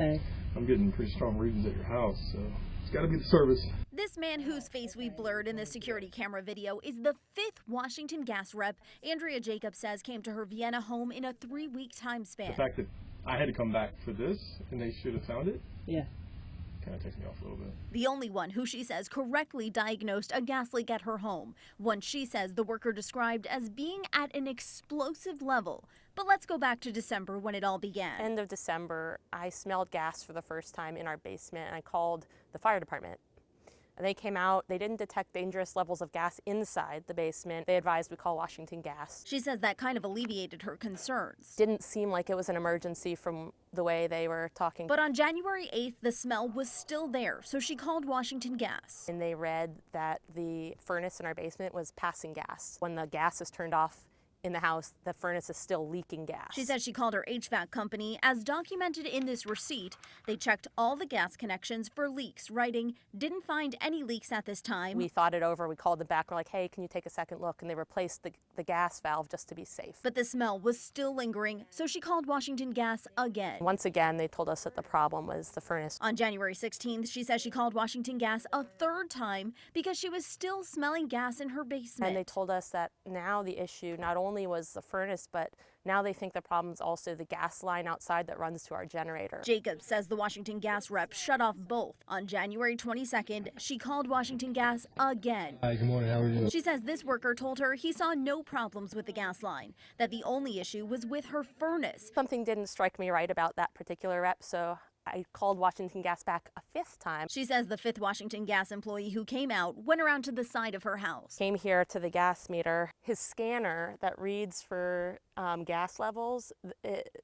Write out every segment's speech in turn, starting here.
Okay. I'm getting pretty strong readings at your house, so it's got to be the service. This man, whose face we blurred in the security camera video, is the 5th Washington Gas rep Andrea Jacobs says came to her Vienna home in a 3-week time span. The fact that I had to come back for this and they should have found it, Yeah. kind of takes me off a little bit. The only one who she says correctly diagnosed a gas leak at her home, one she says the worker described as being at an explosive level. But let's go back to December when it all began. End of December, I smelled gas for the first time in our basement, and I called the fire department. And they came out. They didn't detect dangerous levels of gas inside the basement. They advised we call Washington Gas. She says that kind of alleviated her concerns. Didn't seem like it was an emergency from the way they were talking. But on January 8th, the smell was still there, so she called Washington Gas. And they read that the furnace in our basement was passing gas. When the gas is turned off in the house, the furnace is still leaking gas. She says she called her HVAC company. As documented in this receipt, they checked all the gas connections for leaks, writing, didn't find any leaks at this time. We thought it over. We called them back. We're like, hey, can you take a second look? And they replaced the gas valve just to be safe. But the smell was still lingering, so she called Washington Gas again. Once again, they told us that the problem was the furnace. On January 16th, she says she called Washington Gas a 3rd time because she was still smelling gas in her basement. And they told us that now the issue not only was the furnace, but now they think the problem is also the gas line outside that runs to our generator. Jacobs says the Washington Gas rep shut off both. On January 22nd, she called Washington Gas again. Hi, good morning. How are you? She says this worker told her he saw no problems with the gas line, that the only issue was with her furnace. Something didn't strike me right about that particular rep, so I called Washington Gas back a 5th time. She says the 5th Washington Gas employee who came out went around to the side of her house. Came here to the gas meter. His scanner that reads for gas levels,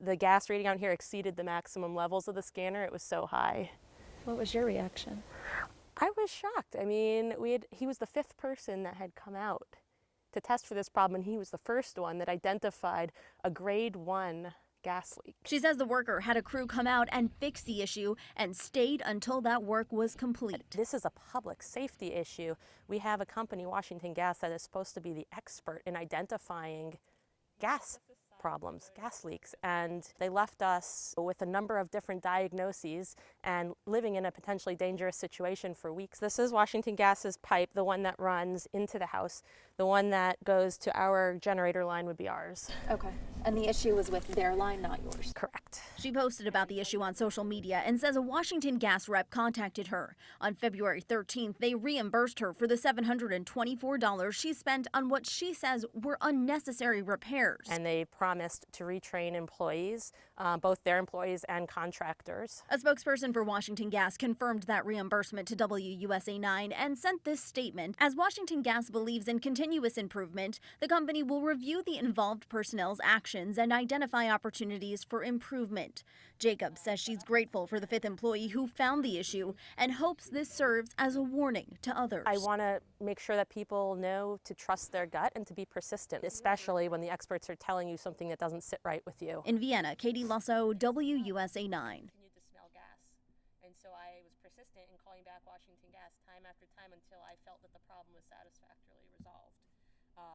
the gas reading out here exceeded the maximum levels of the scanner. It was so high. What was your reaction? I was shocked. I mean, he was the 5th person that had come out to test for this problem, and he was the first one that identified a grade 1 gas leak. She says the worker had a crew come out and fix the issue and stayed until that work was complete. This is a public safety issue. We have a company, Washington Gas, that is supposed to be the expert in identifying gas problems, gas leaks, and they left us with a number of different diagnoses and living in a potentially dangerous situation for weeks. This is Washington Gas's pipe, the one that runs into the house. The one that goes to our generator line would be ours. Okay. And the issue was with their line, not yours? Correct. She posted about the issue on social media and says a Washington Gas rep contacted her. On February 13th, they reimbursed her for the $724 she spent on what she says were unnecessary repairs. And they promised to retrain employees, both their employees and contractors. A spokesperson for Washington Gas confirmed that reimbursement to WUSA 9 and sent this statement. As Washington Gas believes in continuous improvement, the company will review the involved personnel's actions and identify opportunities for improvement. Jacobs says she's grateful for the 5th employee who found the issue and hopes this serves as a warning to others. I want to make sure that people know to trust their gut and to be persistent, especially when the experts are telling you something that doesn't sit right with you. In Vienna, Katie Lasso, WUSA 9. Continued to smell gas, and so I was persistent in calling back Washington Gas time after time until I felt that the problem was satisfactory.